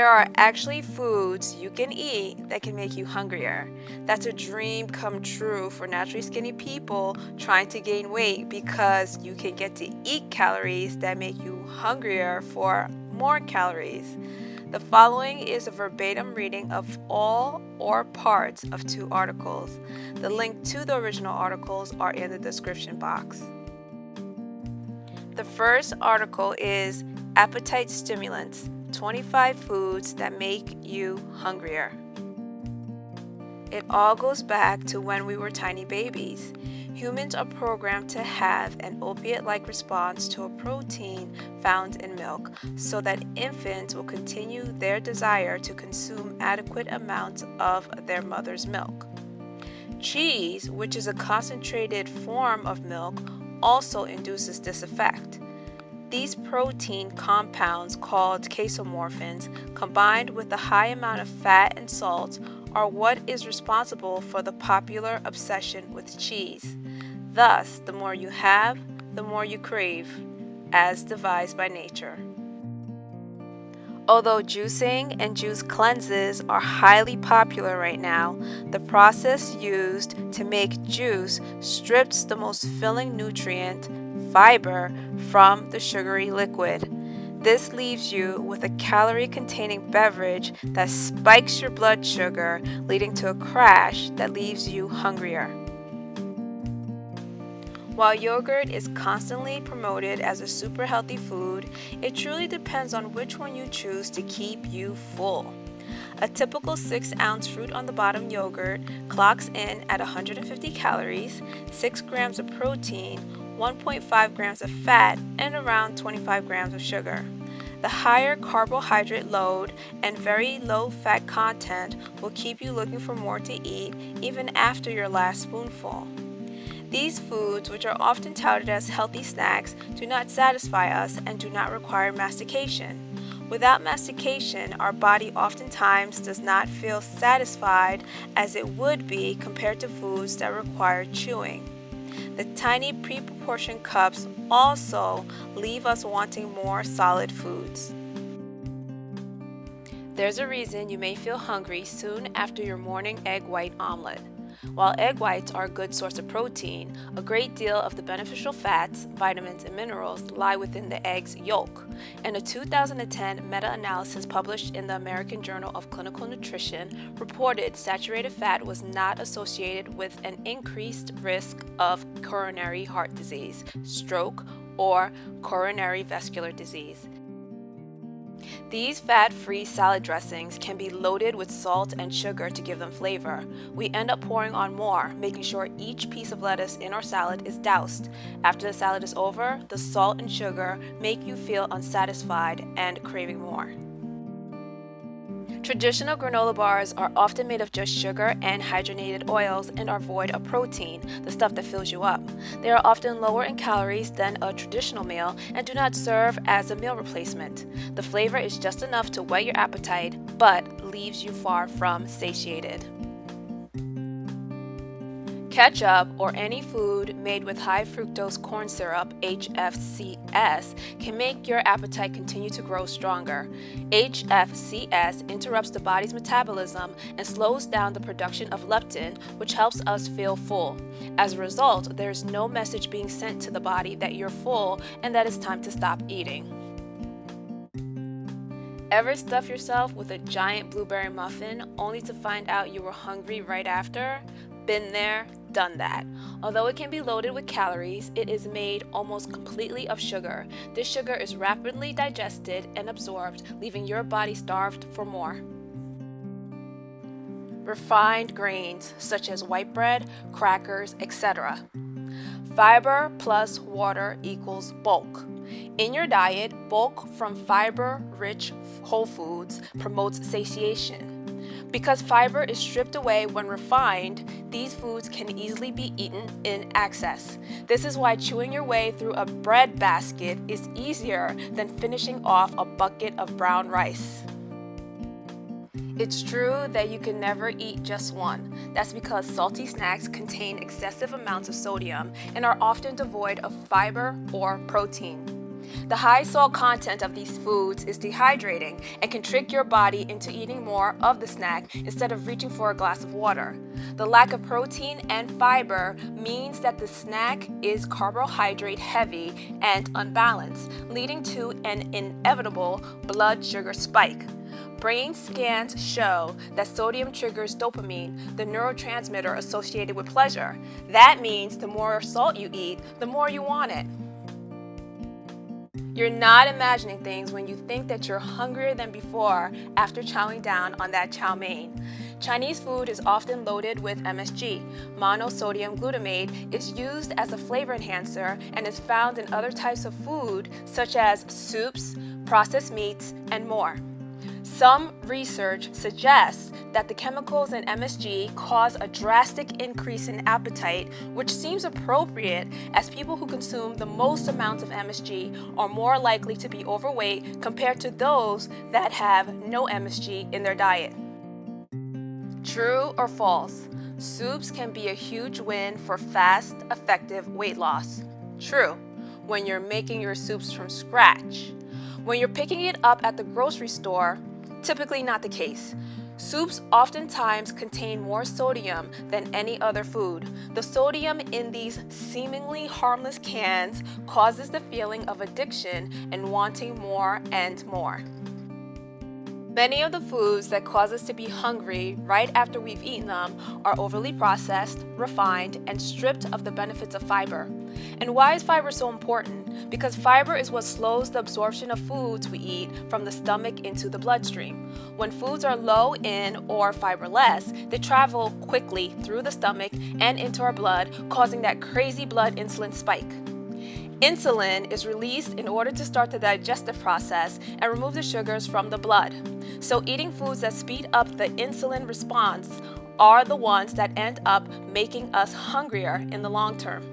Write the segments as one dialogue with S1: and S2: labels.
S1: there are actually foods you can eat that can make you hungrier. That's a dream come true for naturally skinny people trying to gain weight, because you can get to eat calories that make you hungrier for more calories. The following is a verbatim reading of all or parts of 2 articles. The link to the original articles are in the description box. The first article is AppetiteStimulants, 25 foods that make you hungrier. It all goes back to when we were tiny babies. Humans are programmed to have an opiate-like response to a protein found in milk, so that infants will continue their desire to consume adequate amounts of their mother's milk. Cheese, which is a concentrated form of milk, also induces this effect. These protein compounds, called casomorphins, combined with a high amount of fat and salt, are what is responsible for the popular obsession with cheese. Thus, the more you have, the more you crave, as devised by nature. Although juicing and juice cleanses are highly popular right now, the process used to make juice strips the most filling nutrient, fiber, from the sugary liquid. This leaves you with a calorie-containing beverage that spikes your blood sugar, leading to a crash that leaves you hungrier. While yogurt is constantly promoted as a super healthy food, it truly depends on which one you choose to keep you full. A typical 6-ounce fruit on the bottom yogurt clocks in at 150 calories, 6 grams of protein, 1.5 grams of fat, and around 25 grams of sugar. The higher carbohydrate load and very low fat content will keep you looking for more to eat even after your last spoonful. These foods, which are often touted as healthy snacks, do not satisfy us and do not require mastication. Without mastication, our body oftentimes does not feel satisfied as it would be compared to foods that require chewing. The tiny pre-proportioned cups also leave us wanting more solid foods. There's a reason you may feel hungry soon after your morning egg white omelet. While egg whites are a good source of protein, a great deal of the beneficial fats, vitamins, and minerals lie within the egg's yolk. In a 2010 meta-analysis published in the American Journal of Clinical Nutrition, reported saturated fat was not associated with an increased risk of coronary heart disease, stroke, or coronary vascular disease. These fat-free salad dressings can be loaded with salt and sugar to give them flavor. We end up pouring on more, making sure each piece of lettuce in our salad is doused. After the salad is over, the salt and sugar make you feel unsatisfied and craving more. Traditional granola bars are often made of just sugar and hydrogenated oils and are void of protein, the stuff that fills you up. They are often lower in calories than a traditional meal and do not serve as a meal replacement. The flavor is just enough to whet your appetite, but leaves you far from satiated. Ketchup, or any food made with high fructose corn syrup, HFCS, can make your appetite continue to grow stronger. HFCS interrupts the body's metabolism and slows down the production of leptin, which helps us feel full. As a result, there is no message being sent to the body that you're full and that it's time to stop eating. Ever stuff yourself with a giant blueberry muffin only to find out you were hungry right after? Been there, done that. Although it can be loaded with calories, it is made almost completely of sugar. This sugar is rapidly digested and absorbed, leaving your body starved for more. Refined grains such as white bread, crackers, etc. Fiber plus water equals bulk. In your diet, bulk from fiber-rich whole foods promotes satiation. Because fiber is stripped away when refined, these foods can easily be eaten in excess. This is why chewing your way through a bread basket is easier than finishing off a bucket of brown rice. It's true that you can never eat just one. That's because salty snacks contain excessive amounts of sodium and are often devoid of fiber or protein. The high salt content of these foods is dehydrating and can trick your body into eating more of the snack instead of reaching for a glass of water. The lack of protein and fiber means that the snack is carbohydrate heavy and unbalanced, leading to an inevitable blood sugar spike. Brain scans show that sodium triggers dopamine, the neurotransmitter associated with pleasure. That means the more salt you eat, the more you want it. You're not imagining things when you think that you're hungrier than before after chowing down on that chow mein. Chinese food is often loaded with MSG. Monosodium glutamate is used as a flavor enhancer and is found in other types of food such as soups, processed meats, and more. Some research suggests that the chemicals in MSG cause a drastic increase in appetite, which seems appropriate as people who consume the most amount of MSG are more likely to be overweight compared to those that have no MSG in their diet. True or false? Soups can be a huge win for fast, effective weight loss. True, when you're making your soups from scratch. When you're picking it up at the grocery store, typically not the case. Soups oftentimes contain more sodium than any other food. The sodium in these seemingly harmless cans causes the feeling of addiction and wanting more and more. Many of the foods that cause us to be hungry right after we've eaten them are overly processed, refined, and stripped of the benefits of fiber. And why is fiber so important? Because fiber is what slows the absorption of foods we eat from the stomach into the bloodstream. When foods are low in or fiberless, they travel quickly through the stomach and into our blood, causing that crazy blood insulin spike. Insulin is released in order to start the digestive process and remove the sugars from the blood. So eating foods that speed up the insulin response are the ones that end up making us hungrier in the long term.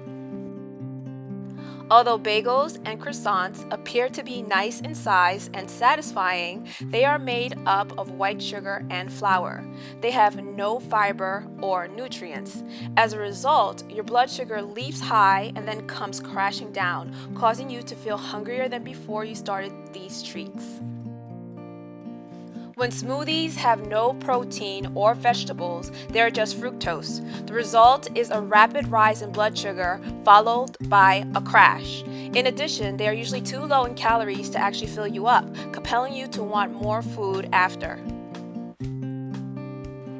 S1: Although bagels and croissants appear to be nice in size and satisfying, they are made up of white sugar and flour. They have no fiber or nutrients. As a result, your blood sugar leaps high and then comes crashing down, causing you to feel hungrier than before you started these treats. When smoothies have no protein or vegetables, they are just fructose. The result is a rapid rise in blood sugar followed by a crash. In addition, they are usually too low in calories to actually fill you up, compelling you to want more food after.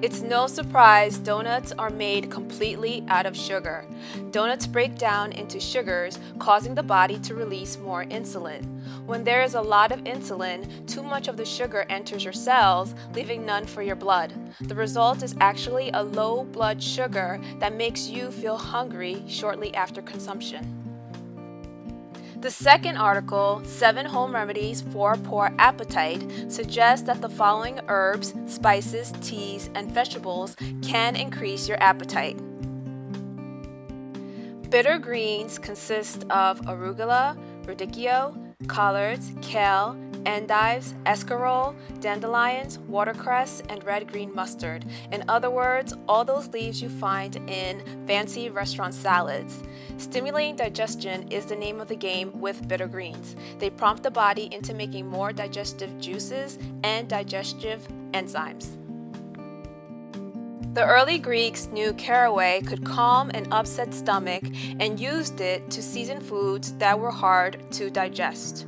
S1: It's no surprise donuts are made completely out of sugar. Donuts break down into sugars, causing the body to release more insulin. When there is a lot of insulin, too much of the sugar enters your cells, leaving none for your blood. The result is actually a low blood sugar that makes you feel hungry shortly after consumption. The second article, 7 Home Remedies for Poor Appetite, suggests that the following herbs, spices, teas, and vegetables can increase your appetite. Bitter greens consist of arugula, radicchio, collards, kale, endives, escarole, dandelions, watercress, and red-green mustard. In other words, all those leaves you find in fancy restaurant salads. Stimulating digestion is the name of the game with bitter greens. They prompt the body into making more digestive juices and digestive enzymes. The early Greeks knew caraway could calm an upset stomach and used it to season foods that were hard to digest.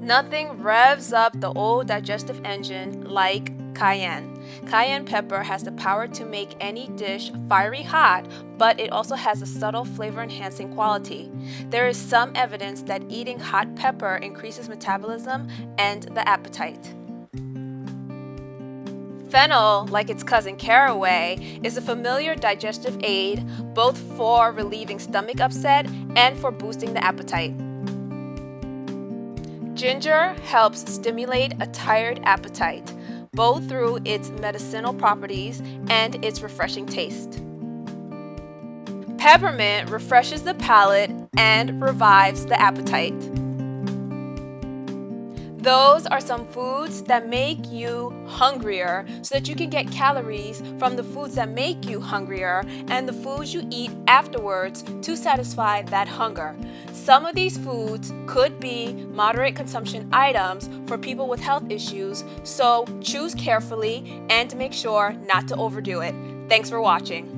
S1: Nothing revs up the old digestive engine like cayenne. Cayenne pepper has the power to make any dish fiery hot, but it also has a subtle flavor-enhancing quality. There is some evidence that eating hot pepper increases metabolism and the appetite. Fennel, like its cousin caraway, is a familiar digestive aid both for relieving stomach upset and for boosting the appetite. Ginger helps stimulate a tired appetite, both through its medicinal properties and its refreshing taste. Peppermint refreshes the palate and revives the appetite. Those are some foods that make you hungrier so that you can get calories from the foods that make you hungrier and the foods you eat afterwards to satisfy that hunger. Some of these foods could be moderate consumption items for people with health issues, so choose carefully and to make sure not to overdo it. Thanks for watching.